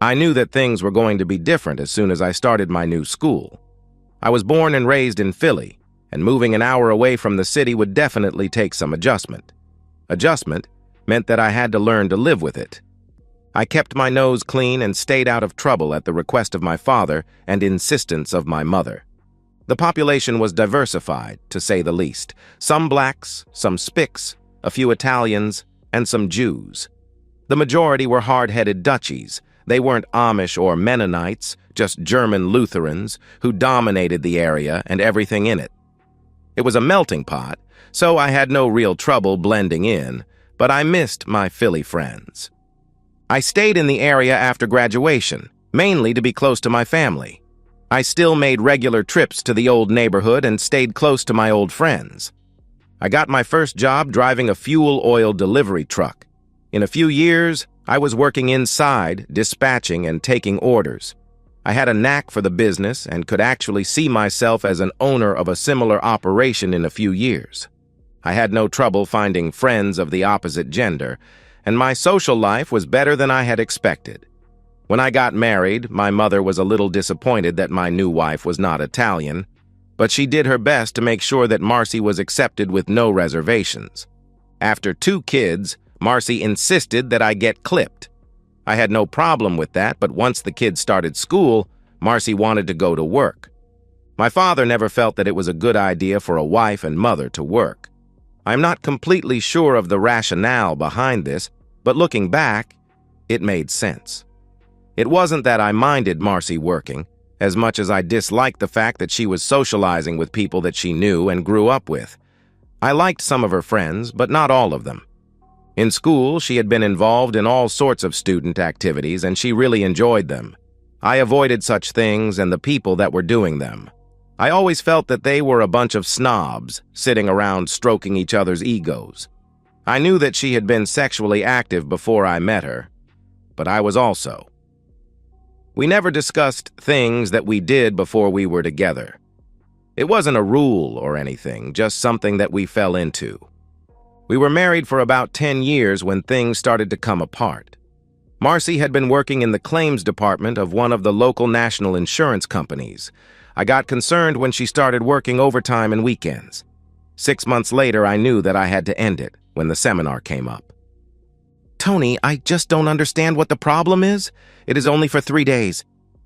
I knew that things were going to be different as soon as I started my new school. I was born and raised in Philly, and moving an hour away from the city would definitely take some adjustment. Adjustment meant that I had to learn to live with it. I kept my nose clean and stayed out of trouble at the request of my father and insistence of my mother. The population was diversified, to say the least. Some blacks, some Spics, a few Italians, and some Jews. The majority were hard-headed Dutchies. They weren't Amish or Mennonites, just German Lutherans who dominated the area and everything in it. It was a melting pot, so I had no real trouble blending in, but I missed my Philly friends. I stayed in the area after graduation, mainly to be close to my family. I still made regular trips to the old neighborhood and stayed close to my old friends. I got my first job driving a fuel oil delivery truck. In a few years, I was working inside, dispatching and taking orders. I had a knack for the business and could actually see myself as an owner of a similar operation in a few years. I had no trouble finding friends of the opposite gender, and my social life was better than I had expected. When I got married, my mother was a little disappointed that my new wife was not Italian, but she did her best to make sure that Marcy was accepted with no reservations. After 2 kids, Marcy insisted that I get clipped. I had no problem with that, but once the kids started school, Marcy wanted to go to work. My father never felt that it was a good idea for a wife and mother to work. I'm not completely sure of the rationale behind this, but looking back, it made sense. It wasn't that I minded Marcy working, as much as I disliked the fact that she was socializing with people that she knew and grew up with. I liked some of her friends, but not all of them. In school, she had been involved in all sorts of student activities, and she really enjoyed them. I avoided such things and the people that were doing them. I always felt that they were a bunch of snobs, sitting around stroking each other's egos. I knew that she had been sexually active before I met her, but I was also. We never discussed things that we did before we were together. It wasn't a rule or anything, just something that we fell into. We were married for about 10 years when things started to come apart. Marcy had been working in the claims department of one of the local national insurance companies. I got concerned when she started working overtime and weekends. 6 months later, I knew that I had to end it when the seminar came up. Tony, I just don't understand what the problem is. It is only for 3 days.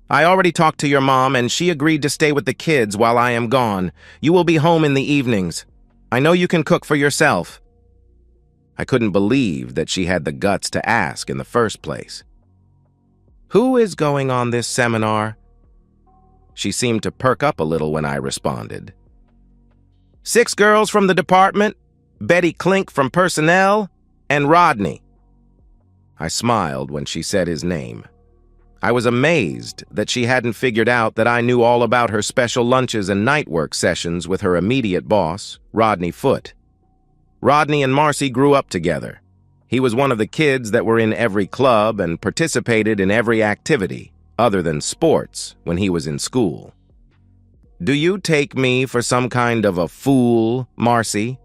I already talked to your mom and she agreed to stay with the kids while I am gone. You will be home in the evenings. I know you can cook for yourself. I couldn't believe that she had the guts to ask in the first place. Who is going on this seminar? She seemed to perk up a little when I responded. 6 girls from the department, Betty Klink from personnel, and Rodney. I smiled when she said his name. I was amazed that she hadn't figured out that I knew all about her special lunches and night work sessions with her immediate boss, Rodney Foote. Rodney and Marcy grew up together. He was one of the kids that were in every club and participated in every activity, other than sports, when he was in school. Do you take me for some kind of a fool, Marcy?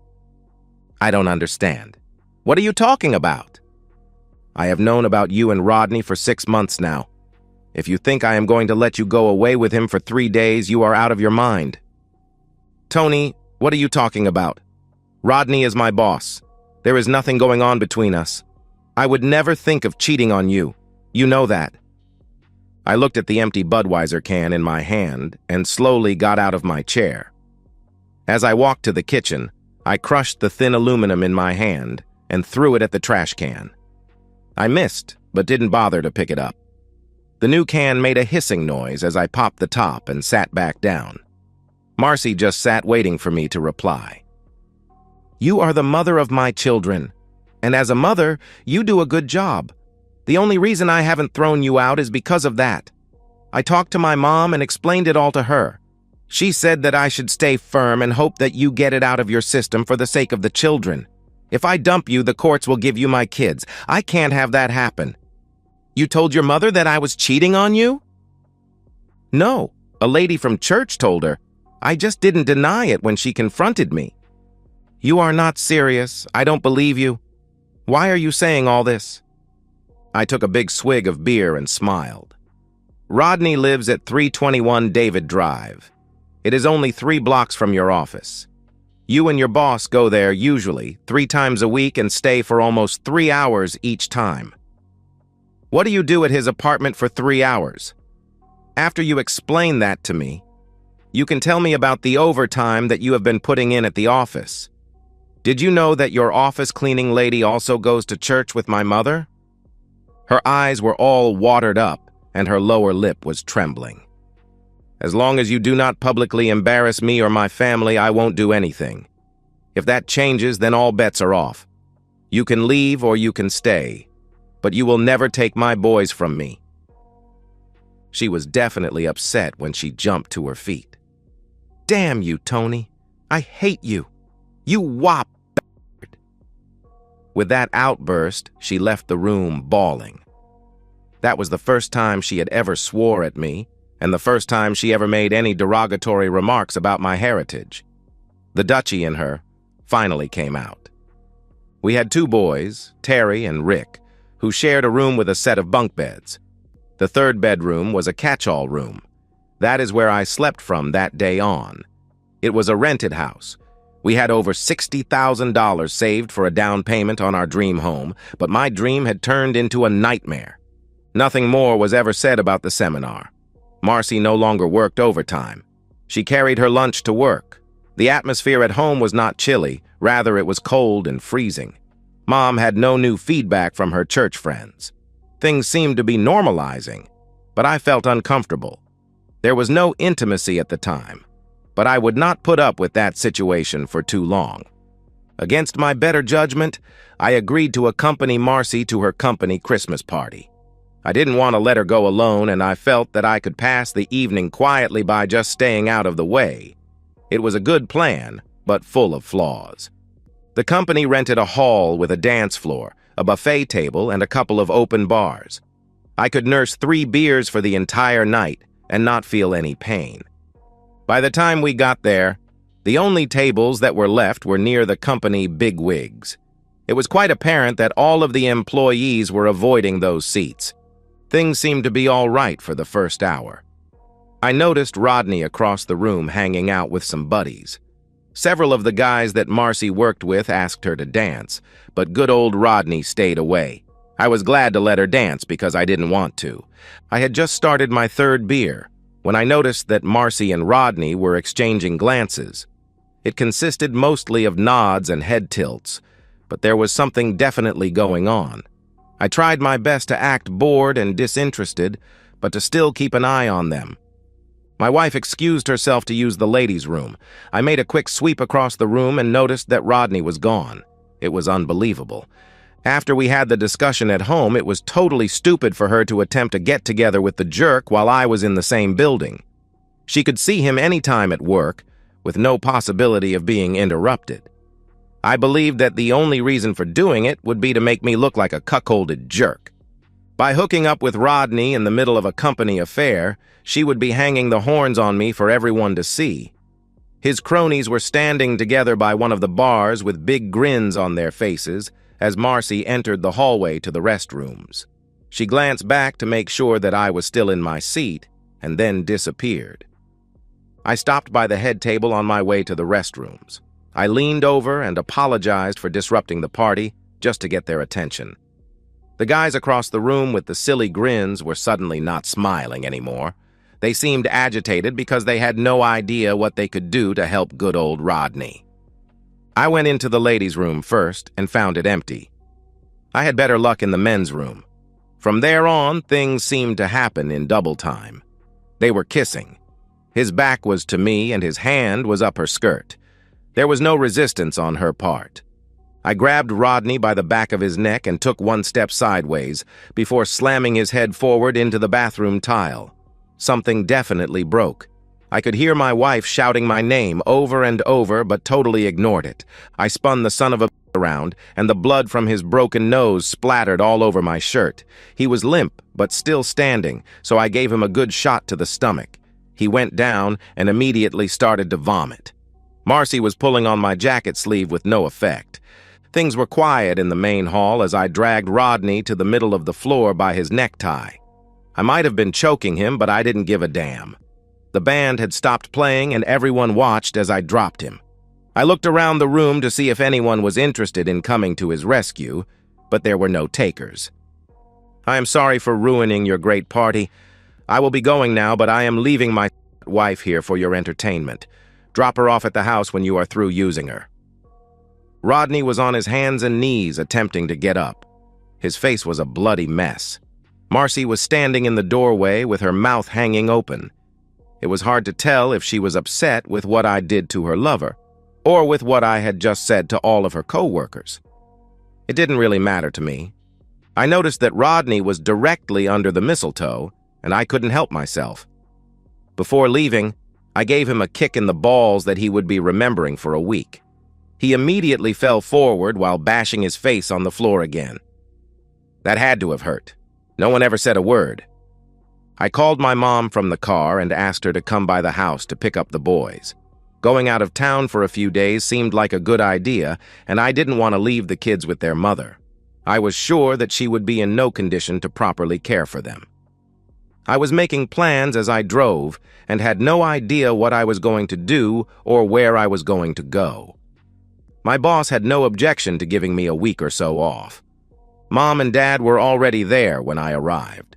I don't understand. What are you talking about? I have known about you and Rodney for 6 months now. If you think I am going to let you go away with him for 3 days, you are out of your mind. Tony, what are you talking about? Rodney is my boss. There is nothing going on between us. I would never think of cheating on you. You know that. I looked at the empty Budweiser can in my hand and slowly got out of my chair. As I walked to the kitchen, I crushed the thin aluminum in my hand and threw it at the trash can. I missed, but didn't bother to pick it up. The new can made a hissing noise as I popped the top and sat back down. Marcy just sat waiting for me to reply. You are the mother of my children, and as a mother, you do a good job. The only reason I haven't thrown you out is because of that. I talked to my mom and explained it all to her. She said that I should stay firm and hope that you get it out of your system for the sake of the children. If I dump you, the courts will give you my kids. I can't have that happen. You told your mother that I was cheating on you? No, a lady from church told her. I just didn't deny it when she confronted me. You are not serious. I don't believe you. Why are you saying all this? I took a big swig of beer and smiled. Rodney lives at 321 David Drive. It is only 3 blocks from your office. You and your boss go there usually 3 times a week and stay for almost 3 hours each time. What do you do at his apartment for 3 hours? After you explain that to me, you can tell me about the overtime that you have been putting in at the office. Did you know that your office cleaning lady also goes to church with my mother? Her eyes were all watered up, and her lower lip was trembling. As long as you do not publicly embarrass me or my family, I won't do anything. If that changes, then all bets are off. You can leave or you can stay, but you will never take my boys from me. She was definitely upset when she jumped to her feet. Damn you, Tony. I hate you. You wop bastard. With that outburst, she left the room bawling. That was the first time she had ever swore at me, and the first time she ever made any derogatory remarks about my heritage. The Dutchie in her finally came out. We had 2 boys, Terry and Rick, who shared a room with a set of bunk beds. The 3rd bedroom was a catch-all room. That is where I slept from that day on. It was a rented house. We had over $60,000 saved for a down payment on our dream home, but my dream had turned into a nightmare. Nothing more was ever said about the seminar. Marcy no longer worked overtime. She carried her lunch to work. The atmosphere at home was not chilly, rather it was cold and freezing. Mom had no new feedback from her church friends. Things seemed to be normalizing, but I felt uncomfortable. There was no intimacy at the time, but I would not put up with that situation for too long. Against my better judgment, I agreed to accompany Marcy to her company Christmas party. I didn't want to let her go alone, and I felt that I could pass the evening quietly by just staying out of the way. It was a good plan, but full of flaws. The company rented a hall with a dance floor, a buffet table, and a couple of open bars. I could nurse 3 beers for the entire night and not feel any pain. By the time we got there, the only tables that were left were near the company bigwigs. It was quite apparent that all of the employees were avoiding those seats. Things seemed to be all right for the first hour. I noticed Rodney across the room hanging out with some buddies. Several of the guys that Marcy worked with asked her to dance, but good old Rodney stayed away. I was glad to let her dance because I didn't want to. I had just started my 3rd beer when I noticed that Marcy and Rodney were exchanging glances. It consisted mostly of nods and head tilts, but there was something definitely going on. I tried my best to act bored and disinterested, but to still keep an eye on them. My wife excused herself to use the ladies' room. I made a quick sweep across the room and noticed that Rodney was gone. It was unbelievable. After we had the discussion at home, it was totally stupid for her to attempt a get-together with the jerk while I was in the same building. She could see him anytime at work, with no possibility of being interrupted. I believed that the only reason for doing it would be to make me look like a cuckolded jerk. By hooking up with Rodney in the middle of a company affair, she would be hanging the horns on me for everyone to see. His cronies were standing together by one of the bars with big grins on their faces as Marcy entered the hallway to the restrooms. She glanced back to make sure that I was still in my seat and then disappeared. I stopped by the head table on my way to the restrooms. I leaned over and apologized for disrupting the party just to get their attention. The guys across the room with the silly grins were suddenly not smiling anymore. They seemed agitated because they had no idea what they could do to help good old Rodney. I went into the ladies' room first and found it empty. I had better luck in the men's room. From there on, things seemed to happen in double time. They were kissing. His back was to me and his hand was up her skirt. There was no resistance on her part. I grabbed Rodney by the back of his neck and took one step sideways before slamming his head forward into the bathroom tile. Something definitely broke. I could hear my wife shouting my name over and over, but totally ignored it. I spun the son of a around, and the blood from his broken nose splattered all over my shirt. He was limp, but still standing, so I gave him a good shot to the stomach. He went down and immediately started to vomit. Marcy was pulling on my jacket sleeve with no effect. Things were quiet in the main hall as I dragged Rodney to the middle of the floor by his necktie. I might have been choking him, but I didn't give a damn. The band had stopped playing and everyone watched as I dropped him. I looked around the room to see if anyone was interested in coming to his rescue, but there were no takers. I am sorry for ruining your great party. I will be going now, but I am leaving my wife here for your entertainment. Drop her off at the house when you are through using her. Rodney was on his hands and knees attempting to get up. His face was a bloody mess. Marcy was standing in the doorway with her mouth hanging open. It was hard to tell if she was upset with what I did to her lover, or with what I had just said to all of her co-workers. It didn't really matter to me. I noticed that Rodney was directly under the mistletoe, and I couldn't help myself. Before leaving, I gave him a kick in the balls that he would be remembering for a week. He immediately fell forward while bashing his face on the floor again. That had to have hurt. No one ever said a word. I called my mom from the car and asked her to come by the house to pick up the boys. Going out of town for a few days seemed like a good idea, and I didn't want to leave the kids with their mother. I was sure that she would be in no condition to properly care for them. I was making plans as I drove and had no idea what I was going to do or where I was going to go. My boss had no objection to giving me a week or so off. Mom and Dad were already there when I arrived.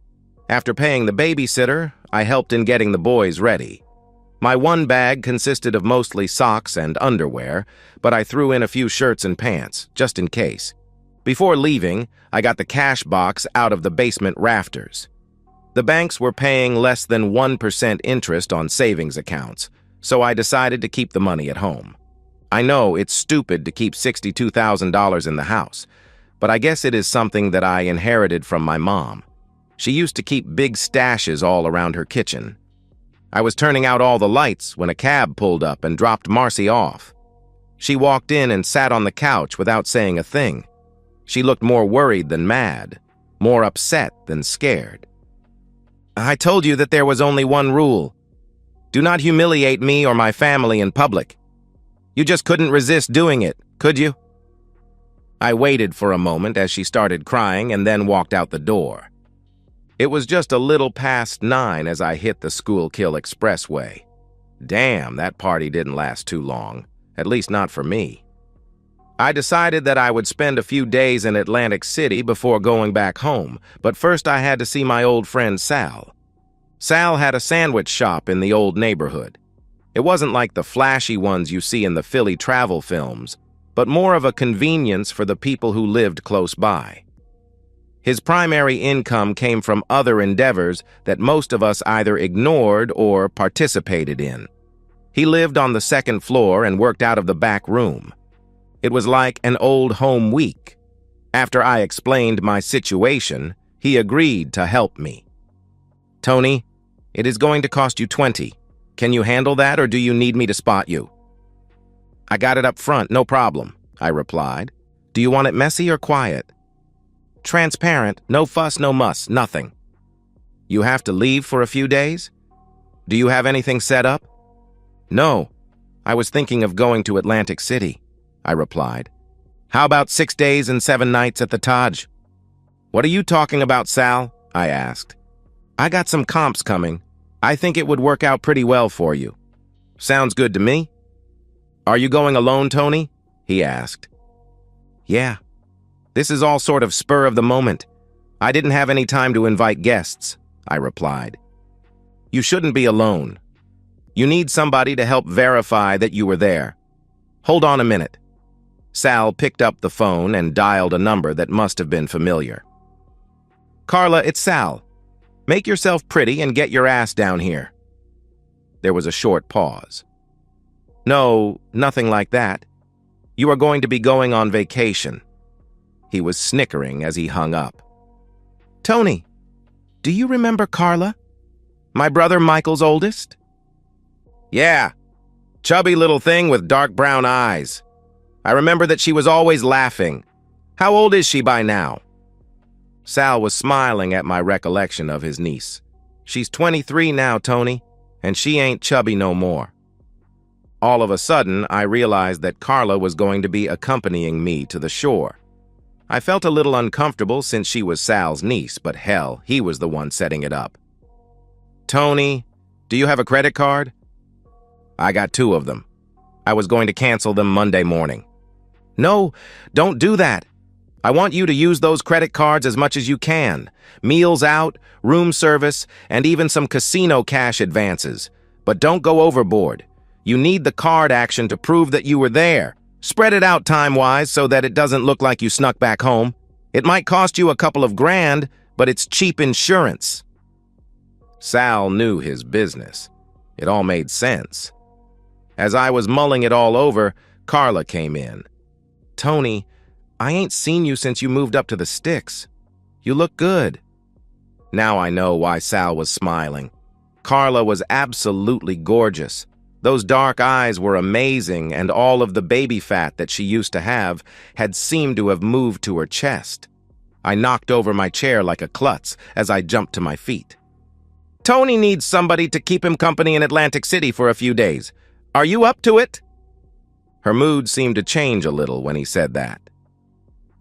After paying the babysitter, I helped in getting the boys ready. My one bag consisted of mostly socks and underwear, but I threw in a few shirts and pants, just in case. Before leaving, I got the cash box out of the basement rafters. The banks were paying less than 1% interest on savings accounts, so I decided to keep the money at home. I know it's stupid to keep $62,000 in the house, but I guess it is something that I inherited from my mom. She used to keep big stashes all around her kitchen. I was turning out all the lights when a cab pulled up and dropped Marcy off. She walked in and sat on the couch without saying a thing. She looked more worried than mad, more upset than scared. I told you that there was only one rule. Do not humiliate me or my family in public. You just couldn't resist doing it, could you? I waited for a moment as she started crying and then walked out the door. It was just a little past 9 as I hit the Schuylkill Expressway. Damn, that party didn't last too long, at least not for me. I decided that I would spend a few days in Atlantic City before going back home, but first I had to see my old friend Sal. Sal had a sandwich shop in the old neighborhood. It wasn't like the flashy ones you see in the Philly travel films, but more of a convenience for the people who lived close by. His primary income came from other endeavors that most of us either ignored or participated in. He lived on the second floor and worked out of the back room. It was like an old home week. After I explained my situation, he agreed to help me. Tony, it is going to cost you $20. Can you handle that, or do you need me to spot you? I got it up front, no problem, I replied. Do you want it messy or quiet? Transparent, no fuss, no muss, nothing. You have to leave for a few days? Do you have anything set up? No, I was thinking of going to Atlantic City, I replied. How about 6 days and 7 nights at the Taj? What are you talking about, Sal? I asked. I got some comps coming. I think it would work out pretty well for you. Sounds good to me. Are you going alone, Tony? He asked. Yeah. This is all sort of spur of the moment. I didn't have any time to invite guests, I replied. You shouldn't be alone. You need somebody to help verify that you were there. Hold on a minute. Sal picked up the phone and dialed a number that must have been familiar. Carla, it's Sal. Make yourself pretty and get your ass down here. There was a short pause. No, nothing like that. You are going to be going on vacation. He was snickering as he hung up. Tony, do you remember Carla? My brother Michael's oldest? Yeah, chubby little thing with dark brown eyes. I remember that she was always laughing. How old is she by now? Sal was smiling at my recollection of his niece. She's 23 now, Tony, and she ain't chubby no more. All of a sudden, I realized that Carla was going to be accompanying me to the shore. I felt a little uncomfortable since she was Sal's niece, but hell, he was the one setting it up. "Tony, do you have a credit card?" "I got 2 of them. I was going to cancel them Monday morning." "No, don't do that. I want you to use those credit cards as much as you can. Meals out, room service, and even some casino cash advances. But don't go overboard. You need the card action to prove that you were there. Spread it out time-wise so that it doesn't look like you snuck back home. It might cost you a couple of grand, but it's cheap insurance." Sal knew his business. It all made sense. As I was mulling it all over, Carla came in. "Tony, I ain't seen you since you moved up to the sticks. You look good." Now I know why Sal was smiling. Carla was absolutely gorgeous. Those dark eyes were amazing, and all of the baby fat that she used to have had seemed to have moved to her chest. I knocked over my chair like a klutz as I jumped to my feet. "Tony needs somebody to keep him company in Atlantic City for a few days. Are you up to it?" Her mood seemed to change a little when he said that.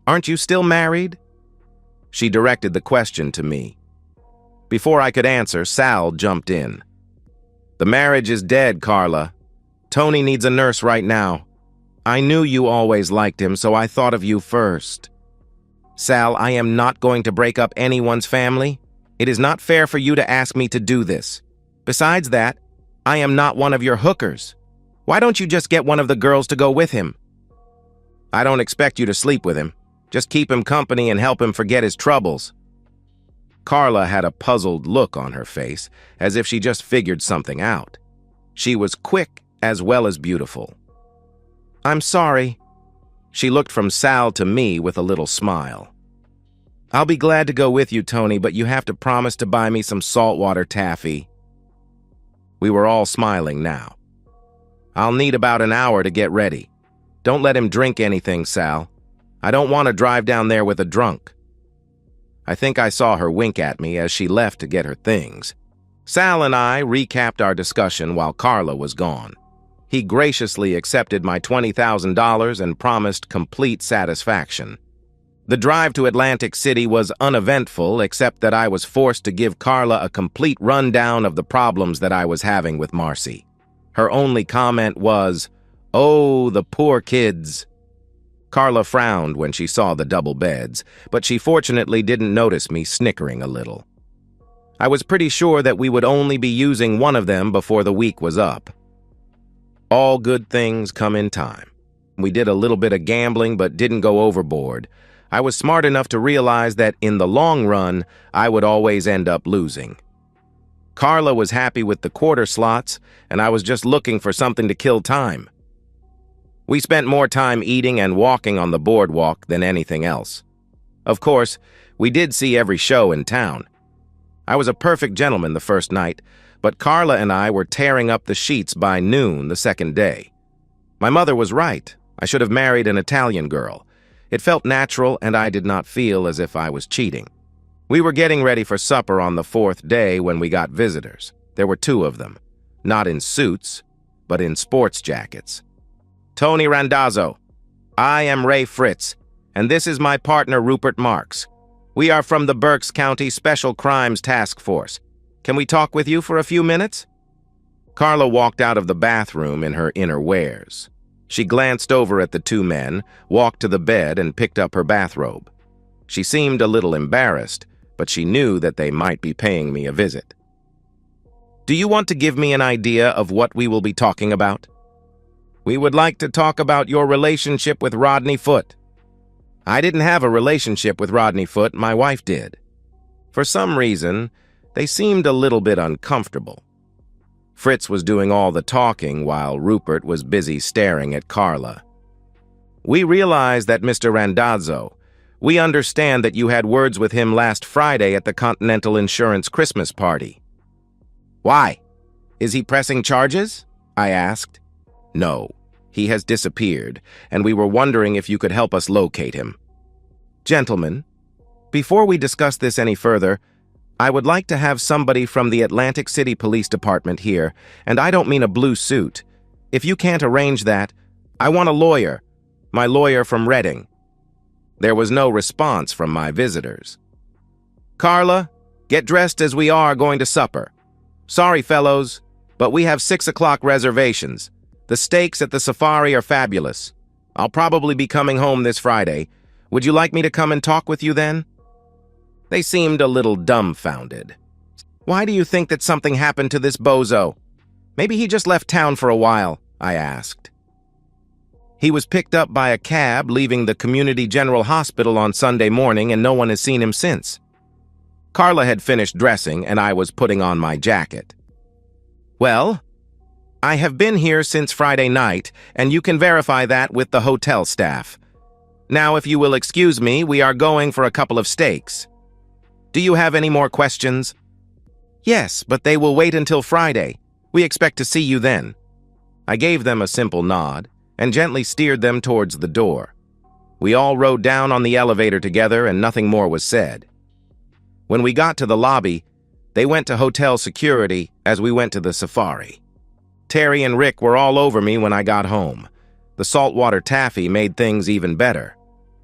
"Aren't you still married?" She directed the question to me. Before I could answer, Sal jumped in. "The marriage is dead, Carla. Tony needs a nurse right now. I knew you always liked him, so I thought of you first." "Sal, I am not going to break up anyone's family. It is not fair for you to ask me to do this. Besides that, I am not one of your hookers. Why don't you just get one of the girls to go with him?" "I don't expect you to sleep with him. Just keep him company and help him forget his troubles." Carla had a puzzled look on her face, as if she just figured something out. She was quick as well as beautiful. "I'm sorry." She looked from Sal to me with a little smile. "I'll be glad to go with you, Tony, but you have to promise to buy me some saltwater taffy." We were all smiling now. "I'll need about an hour to get ready. Don't let him drink anything, Sal. I don't want to drive down there with a drunk." I think I saw her wink at me as she left to get her things. Sal and I recapped our discussion while Carla was gone. He graciously accepted my $20,000 and promised complete satisfaction. The drive to Atlantic City was uneventful, except that I was forced to give Carla a complete rundown of the problems that I was having with Marcy. Her only comment was, "Oh, the poor kids." Carla frowned when she saw the double beds, but she fortunately didn't notice me snickering a little. I was pretty sure that we would only be using one of them before the week was up. All good things come in time. We did a little bit of gambling but didn't go overboard. I was smart enough to realize that in the long run, I would always end up losing. Carla was happy with the quarter slots, and I was just looking for something to kill time. We spent more time eating and walking on the boardwalk than anything else. Of course, we did see every show in town. I was a perfect gentleman the first night, but Carla and I were tearing up the sheets by noon the second day. My mother was right. I should have married an Italian girl. It felt natural, and I did not feel as if I was cheating. We were getting ready for supper on the 4th day when we got visitors. There were 2 of them, not in suits, but in sports jackets. "Tony Randazzo, I am Ray Fritz, and this is my partner Rupert Marks. We are from the Berks County Special Crimes Task Force. Can we talk with you for a few minutes?" Carla walked out of the bathroom in her inner wears. She glanced over at the 2 men, walked to the bed, and picked up her bathrobe. She seemed a little embarrassed, but she knew that they might be paying me a visit. "Do you want to give me an idea of what we will be talking about?" "We would like to talk about your relationship with Rodney Foote." "I didn't have a relationship with Rodney Foote, my wife did." For some reason, they seemed a little bit uncomfortable. Fritz was doing all the talking while Rupert was busy staring at Carla. "We realize that, Mr. Randazzo. We understand that you had words with him last Friday at the Continental Insurance Christmas party." "Why? Is he pressing charges?" I asked. "No. He has disappeared, and we were wondering if you could help us locate him." "Gentlemen, before we discuss this any further, I would like to have somebody from the Atlantic City Police Department here, and I don't mean a blue suit. If you can't arrange that, I want a lawyer. My lawyer from Reading. There was no response from my visitors. Carla, get dressed as we are going to supper. Sorry, fellows, but we have 6 o'clock reservations. The steaks at the safari are fabulous. I'll probably be coming home this Friday. Would you like me to come and talk with you then? They seemed a little dumbfounded. Why do you think that something happened to this bozo? Maybe he just left town for a while, I asked. He was picked up by a cab leaving the Community General Hospital on Sunday morning, and no one has seen him since. Carla had finished dressing, and I was putting on my jacket. Well, I have been here since Friday night, and you can verify that with the hotel staff. Now, if you will excuse me, we are going for a couple of steaks. Do you have any more questions? Yes, but they will wait until Friday. We expect to see you then. I gave them a simple nod and gently steered them towards the door. We all rode down on the elevator together and nothing more was said. When we got to the lobby, they went to hotel security as we went to the safari. Terry and Rick were all over me when I got home. The saltwater taffy made things even better.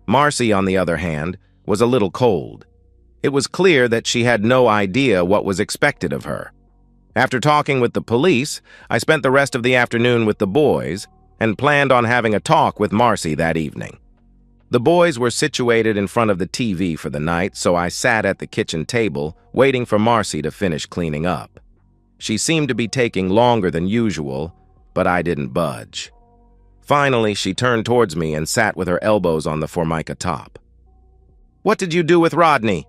Marcy, on the other hand, was a little cold. It was clear that she had no idea what was expected of her. After talking with the police, I spent the rest of the afternoon with the boys and planned on having a talk with Marcy that evening. The boys were situated in front of the TV for the night, so I sat at the kitchen table waiting for Marcy to finish cleaning up. She seemed to be taking longer than usual, but I didn't budge. Finally, she turned towards me and sat with her elbows on the Formica top. "What did you do with Rodney?"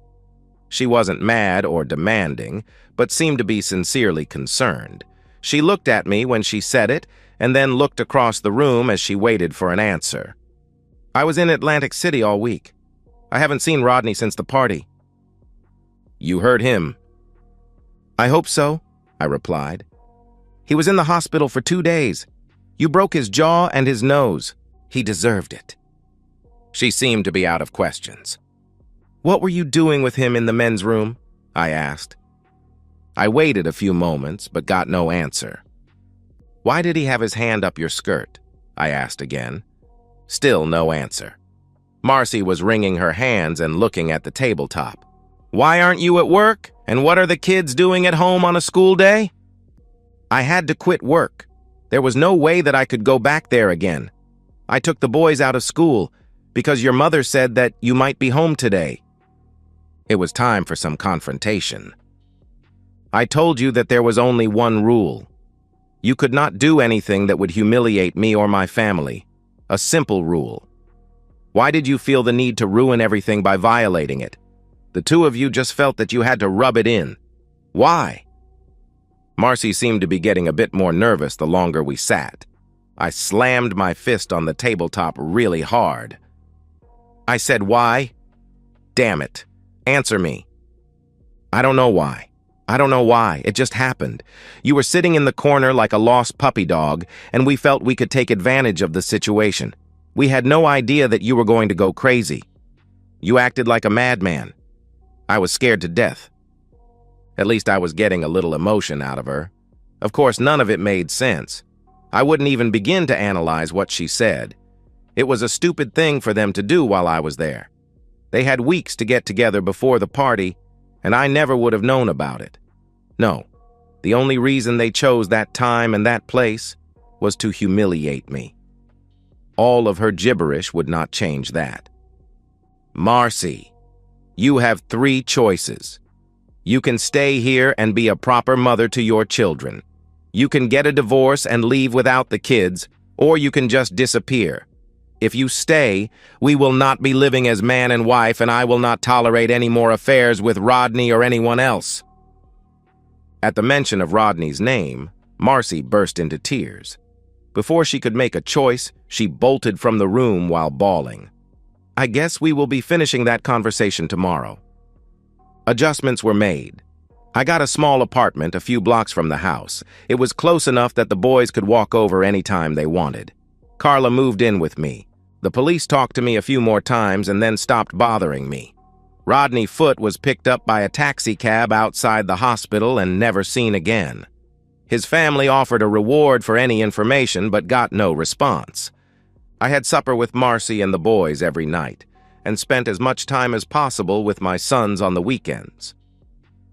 She wasn't mad or demanding, but seemed to be sincerely concerned. She looked at me when she said it, and then looked across the room as she waited for an answer. "I was in Atlantic City all week. I haven't seen Rodney since the party." "You hurt him?" "I hope so," I replied. "He was in the hospital for 2 days. You broke his jaw and his nose. He deserved it." She seemed to be out of questions. "What were you doing with him in the men's room?" I asked. I waited a few moments, but got no answer. "Why did he have his hand up your skirt?" I asked again. Still no answer. Marcy was wringing her hands and looking at the tabletop. "Why aren't you at work? And what are the kids doing at home on a school day?" "I had to quit work. There was no way that I could go back there again. I took the boys out of school because your mother said that you might be home today." It was time for some confrontation. "I told you that there was only one rule. You could not do anything that would humiliate me or my family. A simple rule. Why did you feel the need to ruin everything by violating it? The two of you just felt that you had to rub it in. Why?" Marcy seemed to be getting a bit more nervous the longer we sat. I slammed my fist on the tabletop really hard. I said, "Why? Damn it. Answer me." "I don't know why. I don't know why. It just happened. You were sitting in the corner like a lost puppy dog, and we felt we could take advantage of the situation. We had no idea that you were going to go crazy. You acted like a madman. I was scared to death." At least I was getting a little emotion out of her. Of course, none of it made sense. I wouldn't even begin to analyze what she said. It was a stupid thing for them to do while I was there. They had weeks to get together before the party, and I never would have known about it. No, the only reason they chose that time and that place was to humiliate me. All of her gibberish would not change that. "Marcy, you have 3 choices. You can stay here and be a proper mother to your children. You can get a divorce and leave without the kids, or you can just disappear. If you stay, we will not be living as man and wife, and I will not tolerate any more affairs with Rodney or anyone else." At the mention of Rodney's name, Marcy burst into tears. Before she could make a choice, she bolted from the room while bawling. I guess we will be finishing that conversation tomorrow. Adjustments were made. I got a small apartment a few blocks from the house. It was close enough that the boys could walk over anytime they wanted. Carla moved in with me. The police talked to me a few more times and then stopped bothering me. Rodney Foote was picked up by a taxi cab outside the hospital and never seen again. His family offered a reward for any information but got no response. I had supper with Marcy and the boys every night and spent as much time as possible with my sons on the weekends.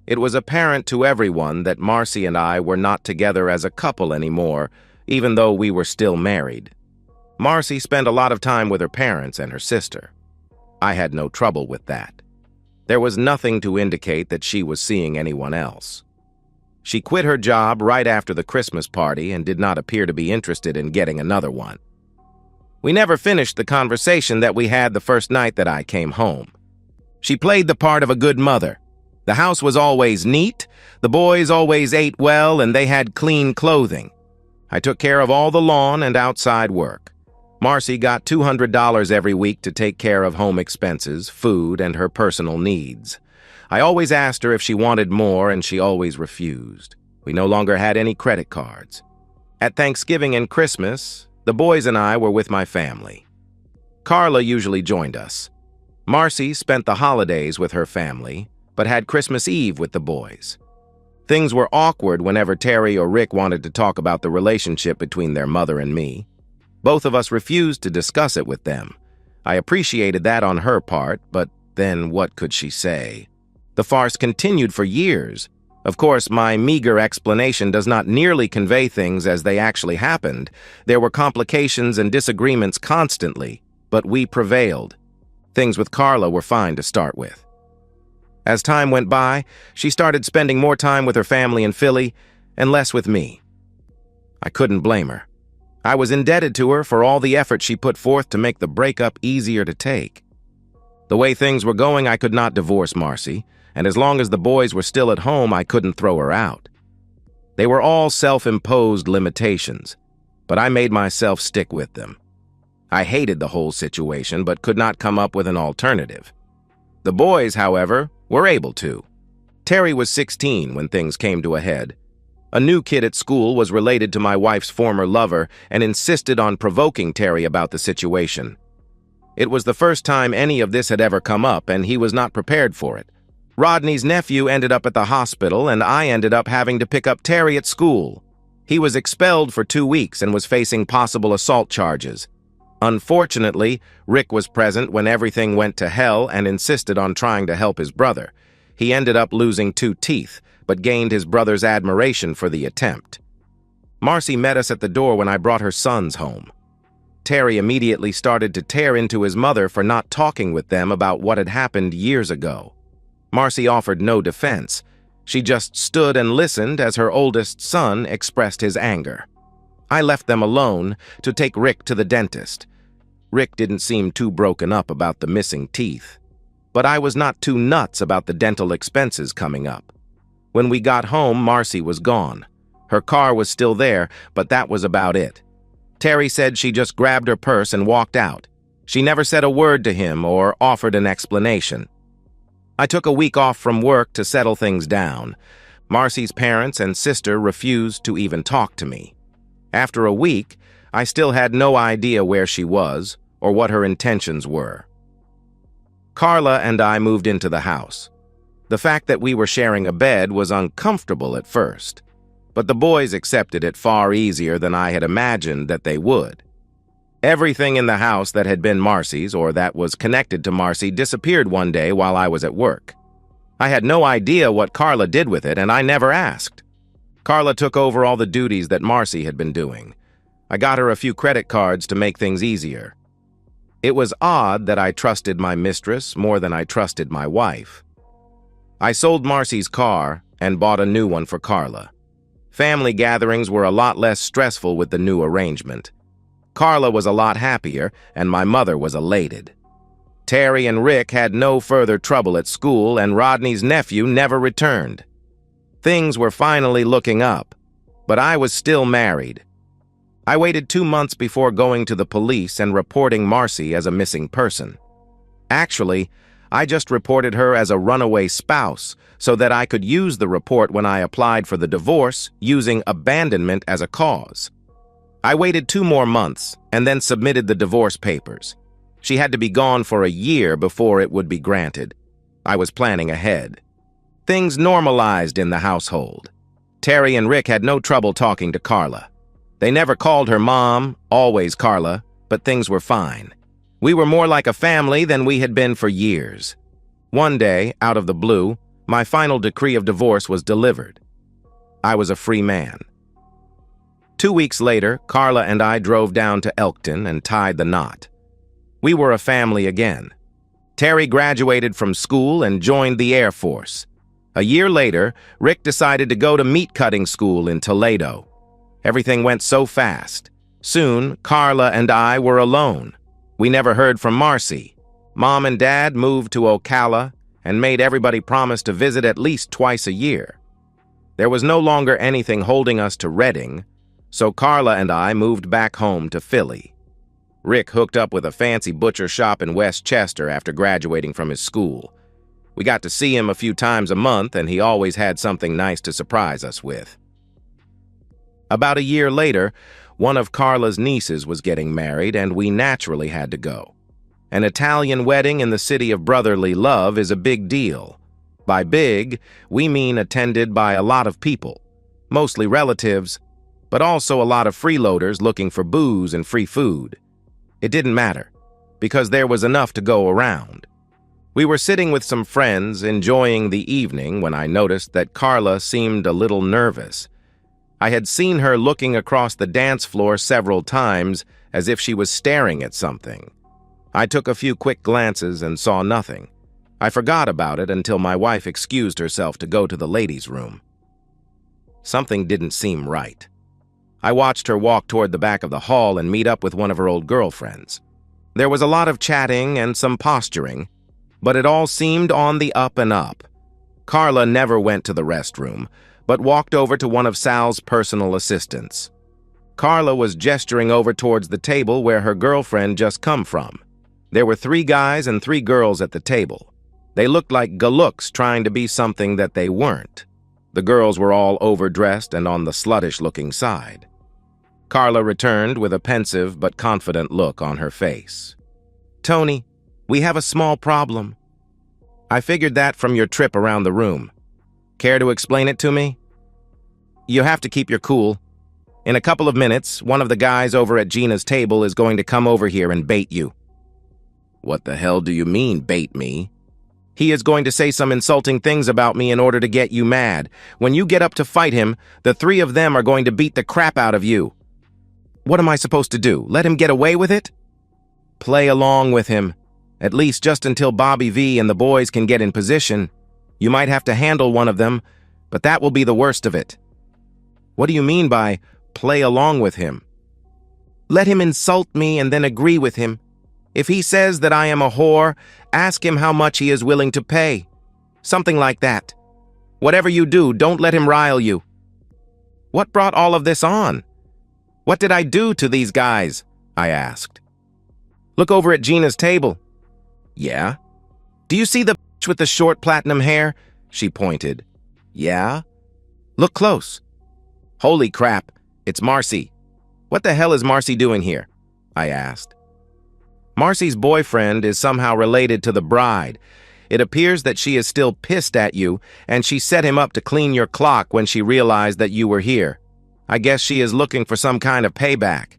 It was apparent to everyone that Marcy and I were not together as a couple anymore, even though we were still married. Marcy spent a lot of time with her parents and her sister. I had no trouble with that. There was nothing to indicate that she was seeing anyone else. She quit her job right after the Christmas party and did not appear to be interested in getting another one. We never finished the conversation that we had the first night that I came home. She played the part of a good mother. The house was always neat, the boys always ate well, and they had clean clothing. I took care of all the lawn and outside work. Marcy got $200 every week to take care of home expenses, food, and her personal needs. I always asked her if she wanted more, and she always refused. We no longer had any credit cards. At Thanksgiving and Christmas, the boys and I were with my family. Carla usually joined us. Marcy spent the holidays with her family, but had Christmas Eve with the boys. Things were awkward whenever Terry or Rick wanted to talk about the relationship between their mother and me. Both of us refused to discuss it with them. I appreciated that on her part, but then what could she say? The farce continued for years. Of course, my meager explanation does not nearly convey things as they actually happened. There were complications and disagreements constantly, but we prevailed. Things with Carla were fine to start with. As time went by, she started spending more time with her family in Philly and less with me. I couldn't blame her. I was indebted to her for all the effort she put forth to make the breakup easier to take. The way things were going, I could not divorce Marcy, and as long as the boys were still at home, I couldn't throw her out. They were all self-imposed limitations, but I made myself stick with them. I hated the whole situation, but could not come up with an alternative. The boys, however, were able to. Terry was 16 when things came to a head. A new kid at school was related to my wife's former lover and insisted on provoking Terry about the situation. It was the first time any of this had ever come up, and he was not prepared for it. Rodney's nephew ended up at the hospital, and I ended up having to pick up Terry at school. He was expelled for 2 weeks and was facing possible assault charges. Unfortunately, Rick was present when everything went to hell and insisted on trying to help his brother. He ended up losing 2 teeth, but gained his brother's admiration for the attempt. Marcy met us at the door when I brought her sons home. Terry immediately started to tear into his mother for not talking with them about what had happened years ago. Marcy offered no defense. She just stood and listened as her oldest son expressed his anger. I left them alone to take Rick to the dentist. Rick didn't seem too broken up about the missing teeth, but I was not too nuts about the dental expenses coming up. When we got home, Marcy was gone. Her car was still there, but that was about it. Terry said she just grabbed her purse and walked out. She never said a word to him or offered an explanation. I took a week off from work to settle things down. Marcy's parents and sister refused to even talk to me. After a week, I still had no idea where she was or what her intentions were. Carla and I moved into the house. The fact that we were sharing a bed was uncomfortable at first, but the boys accepted it far easier than I had imagined that they would. Everything in the house that had been Marcy's or that was connected to Marcy disappeared one day while I was at work. I had no idea what Carla did with it, and I never asked. Carla took over all the duties that Marcy had been doing. I got her a few credit cards to make things easier. It was odd that I trusted my mistress more than I trusted my wife. I sold Marcy's car and bought a new one for Carla. Family gatherings were a lot less stressful with the new arrangement. Carla was a lot happier, and my mother was elated. Terry and Rick had no further trouble at school, and Rodney's nephew never returned. Things were finally looking up, but I was still married. I waited 2 months before going to the police and reporting Marcy as a missing person. Actually, I just reported her as a runaway spouse so that I could use the report when I applied for the divorce using abandonment as a cause. I waited 2 more months and then submitted the divorce papers. She had to be gone for a year before it would be granted. I was planning ahead. Things normalized in the household. Terry and Rick had no trouble talking to Carla. They never called her Mom, always Carla, but things were fine. We were more like a family than we had been for years. One day, out of the blue, my final decree of divorce was delivered. I was a free man. 2 weeks later, Carla and I drove down to Elkton and tied the knot. We were a family again. Terry graduated from school and joined the Air Force. A year later, Rick decided to go to meat cutting school in Toledo. Everything went so fast. Soon, Carla and I were alone. We never heard from Marcy. Mom and Dad moved to Ocala and made everybody promise to visit at least twice a year. There was no longer anything holding us to Reading, so Carla and I moved back home to Philly. Rick hooked up with a fancy butcher shop in West Chester after graduating from his school. We got to see him a few times a month, and he always had something nice to surprise us with. About a year later, one of Carla's nieces was getting married, and we naturally had to go. An Italian wedding in the city of brotherly love is a big deal. By big, we mean attended by a lot of people, mostly relatives, but also a lot of freeloaders looking for booze and free food. It didn't matter, because there was enough to go around. We were sitting with some friends enjoying the evening when I noticed that Carla seemed a little nervous. I had seen her looking across the dance floor several times as if she was staring at something. I took a few quick glances and saw nothing. I forgot about it until my wife excused herself to go to the ladies' room. Something didn't seem right. I watched her walk toward the back of the hall and meet up with one of her old girlfriends. There was a lot of chatting and some posturing, but it all seemed on the up and up. Carla never went to the restroom, but walked over to one of Sal's personal assistants. Carla was gesturing over towards the table where her girlfriend just come from. There were 3 guys and 3 girls at the table. They looked like galooks trying to be something that they weren't. The girls were all overdressed and on the sluttish-looking side. Carla returned with a pensive but confident look on her face. "Tony, we have a small problem." "I figured that from your trip around the room. Care to explain it to me?" "You have to keep your cool. In a couple of minutes, one of the guys over at Gina's table is going to come over here and bait you." "What the hell do you mean, bait me?" "He is going to say some insulting things about me in order to get you mad. When you get up to fight him, the 3 of them are going to beat the crap out of you." "What am I supposed to do? Let him get away with it?" "Play along with him. At least just until Bobby V and the boys can get in position. You might have to handle one of them, but that will be the worst of it." "What do you mean by play along with him?" "Let him insult me and then agree with him. If he says that I am a whore, ask him how much he is willing to pay. Something like that. Whatever you do, don't let him rile you." "What brought all of this on? What did I do to these guys?" I asked. "Look over at Gina's table." "Yeah?" "Do you see the bitch with the short platinum hair?" She pointed. "Yeah?" "Look close." "Holy crap, it's Marcy." "What the hell is Marcy doing here?" I asked. "Marcy's boyfriend is somehow related to the bride. It appears that she is still pissed at you, and she set him up to clean your clock when she realized that you were here. I guess she is looking for some kind of payback.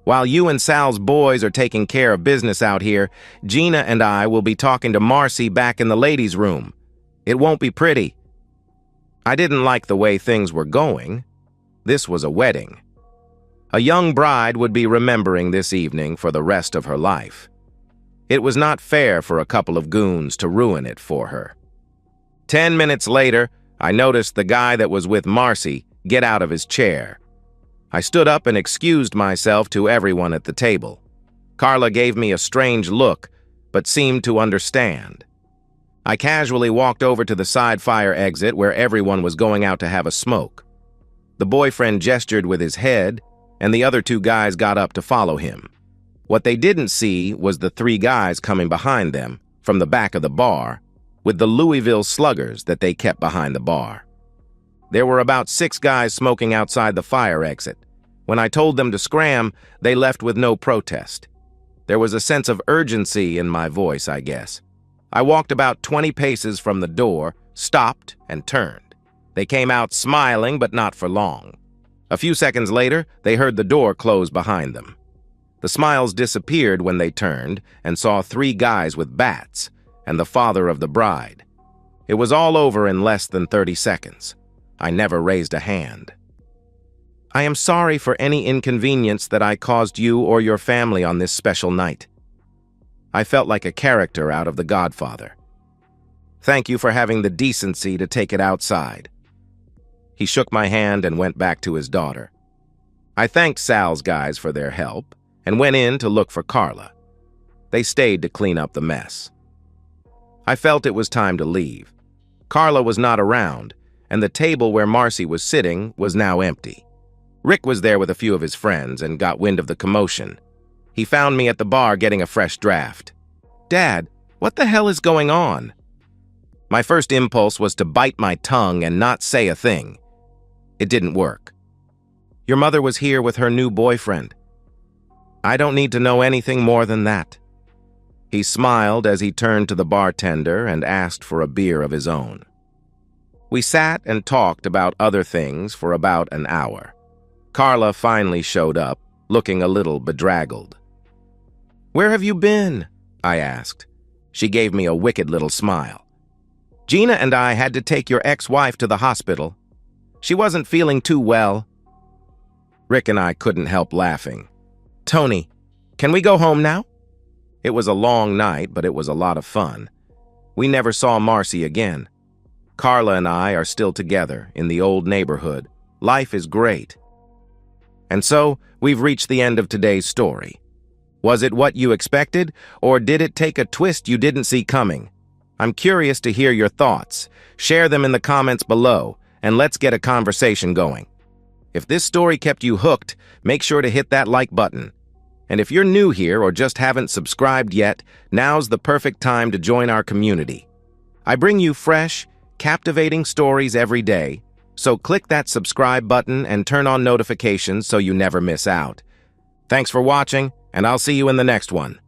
While you and Sal's boys are taking care of business out here, Gina and I will be talking to Marcy back in the ladies' room. It won't be pretty." I didn't like the way things were going. This was a wedding. A young bride would be remembering this evening for the rest of her life. It was not fair for a couple of goons to ruin it for her. 10 minutes later, I noticed the guy that was with Marcy get out of his chair. I stood up and excused myself to everyone at the table. Carla gave me a strange look, but seemed to understand. I casually walked over to the side fire exit where everyone was going out to have a smoke. The boyfriend gestured with his head, and the other 2 guys got up to follow him. What they didn't see was the 3 guys coming behind them from the back of the bar with the Louisville sluggers that they kept behind the bar. There were about 6 guys smoking outside the fire exit. When I told them to scram, they left with no protest. There was a sense of urgency in my voice, I guess. I walked about 20 paces from the door, stopped, and turned. They came out smiling, but not for long. A few seconds later, they heard the door close behind them. The smiles disappeared when they turned and saw 3 guys with bats and the father of the bride. It was all over in less than 30 seconds. I never raised a hand. I am sorry for any inconvenience that I caused you or your family on this special night. I felt like a character out of The Godfather. Thank you for having the decency to take it outside. He shook my hand and went back to his daughter. I thanked Sal's guys for their help and went in to look for Carla. They stayed to clean up the mess. I felt it was time to leave. Carla was not around, and the table where Marcy was sitting was now empty. Rick was there with a few of his friends and got wind of the commotion. He found me at the bar getting a fresh draft. "Dad, what the hell is going on?" My first impulse was to bite my tongue and not say a thing. It didn't work. "Your mother was here with her new boyfriend." "I don't need to know anything more than that." He smiled as he turned to the bartender and asked for a beer of his own. We sat and talked about other things for about an hour. Carla finally showed up, looking a little bedraggled. "Where have you been?" I asked. She gave me a wicked little smile. "Gina and I had to take your ex-wife to the hospital. She wasn't feeling too well." Rick and I couldn't help laughing. "Tony, can we go home now?" It was a long night, but it was a lot of fun. We never saw Marcy again. Carla and I are still together in the old neighborhood. Life is great. And so, we've reached the end of today's story. Was it what you expected, or did it take a twist you didn't see coming? I'm curious to hear your thoughts. Share them in the comments below, and let's get a conversation going. If this story kept you hooked, make sure to hit that like button. And if you're new here or just haven't subscribed yet, now's the perfect time to join our community. I bring you fresh, captivating stories every day, so click that subscribe button and turn on notifications so you never miss out. Thanks for watching, and I'll see you in the next one.